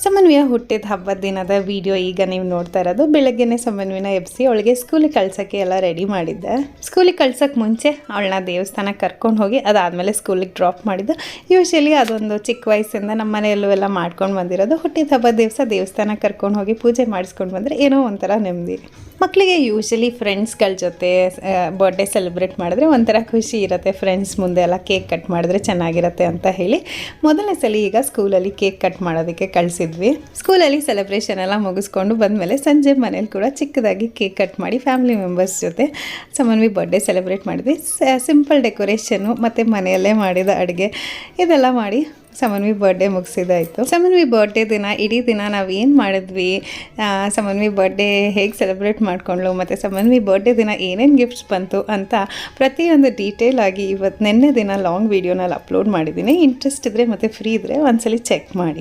ಸಮನ್ವಿಯ ಹುಟ್ಟಿದ ಹಬ್ಬದ ದಿನದ ವಿಡಿಯೋ ಈಗ ನೀವು ನೋಡ್ತಾ ಇರೋದು. ಬೆಳಗ್ಗೆನೆ ಸಮನ್ವಿನ ಎಬ್ಸಿ ಅವಳಿಗೆ ಸ್ಕೂಲಿಗೆ ಕಳ್ಸೋಕ್ಕೆ ಎಲ್ಲ ರೆಡಿ ಮಾಡಿದ್ದೆ. ಸ್ಕೂಲಿಗೆ ಕಳ್ಸೋಕ್ಕೆ ಮುಂಚೆ ಅವಳನ್ನ ದೇವಸ್ಥಾನಕ್ಕೆ ಕರ್ಕೊಂಡು ಹೋಗಿ ಅದಾದಮೇಲೆ ಸ್ಕೂಲಿಗೆ ಡ್ರಾಪ್ ಮಾಡಿದ್ದು. ಯೂಶಲಿ ಅದೊಂದು ಚಿಕ್ಕ ವಯಸ್ಸಿಂದ ನಮ್ಮ ಮನೆಯಲ್ಲೂ ಎಲ್ಲ ಮಾಡ್ಕೊಂಡು ಬಂದಿರೋದು. ಹುಟ್ಟಿದ ಹಬ್ಬದ ದಿವಸ ದೇವಸ್ಥಾನಕ್ಕೆ ಕರ್ಕೊಂಡು ಹೋಗಿ ಪೂಜೆ ಮಾಡಿಸ್ಕೊಂಡು ಬಂದರೆ ಏನೋ ಒಂಥರ ನೆಮ್ಮದಿ. ಮಕ್ಕಳಿಗೆ ಯೂಶಲಿ ಫ್ರೆಂಡ್ಸ್ಗಳ ಜೊತೆ ಬರ್ಡೇ ಸೆಲೆಬ್ರೇಟ್ ಮಾಡಿದ್ರೆ ಒಂಥರ ಖುಷಿ ಇರುತ್ತೆ. ಫ್ರೆಂಡ್ಸ್ ಮುಂದೆ ಎಲ್ಲ ಕೇಕ್ ಕಟ್ ಮಾಡಿದ್ರೆ ಚೆನ್ನಾಗಿರುತ್ತೆ ಅಂತ ಹೇಳಿ ಮೊದಲನೇ ಸಲ ಈಗ ಸ್ಕೂಲಲ್ಲಿ ಕೇಕ್ ಕಟ್ ಮಾಡೋದಕ್ಕೆ ಕಳಿಸಿದ್ವಿ. ಸ್ಕೂಲಲ್ಲಿ ಸೆಲೆಬ್ರೇಷನ್ ಎಲ್ಲ ಮುಗಿಸ್ಕೊಂಡು ಬಂದಮೇಲೆ ಸಂಜೆ ಮನೇಲಿ ಕೂಡ ಚಿಕ್ಕದಾಗಿ ಕೇಕ್ ಕಟ್ ಮಾಡಿ ಫ್ಯಾಮಿಲಿ ಮೆಂಬರ್ಸ್ ಜೊತೆ ಸಮನ್ವಿ ಬರ್ಡೇ ಸೆಲೆಬ್ರೇಟ್ ಮಾಡಿದ್ವಿ. ಸಿಂಪಲ್ ಡೆಕೋರೇಷನ್ನು ಮತ್ತು ಮನೆಯಲ್ಲೇ ಮಾಡಿದ ಅಡುಗೆ ಇದೆಲ್ಲ ಮಾಡಿ ಸಮನ್ವಿ ಬರ್ಡೇ ಮುಗಿಸಿದಾಯಿತು. ಸಮನ್ವಿ ಬರ್ಡೇ ದಿನ ಇಡೀ ದಿನ ನಾವು ಏನು ಮಾಡಿದ್ವಿ, ಸಮನ್ವಿ ಬರ್ಡೇ ಹೇಗೆ ಸೆಲೆಬ್ರೇಟ್ ಮಾಡಿಕೊಂಡ್ಳು ಮತ್ತು ಸಮನ್ವಿ ಬರ್ಡೇ ದಿನ ಏನೇನು ಗಿಫ್ಟ್ಸ್ ಬಂತು ಅಂತ ಪ್ರತಿಯೊಂದು ಡೀಟೇಲ್ ಆಗಿ ನಿನ್ನೆ ದಿನ ಲಾಂಗ್ ವೀಡಿಯೋನಲ್ಲಿ ಅಪ್ಲೋಡ್ ಮಾಡಿದ್ದೀನಿ. ಇಂಟ್ರೆಸ್ಟ್ ಇದ್ದರೆ ಮತ್ತು ಫ್ರೀ ಇದ್ದರೆ ಒಂದ್ಸಲಿ ಚೆಕ್ ಮಾಡಿ.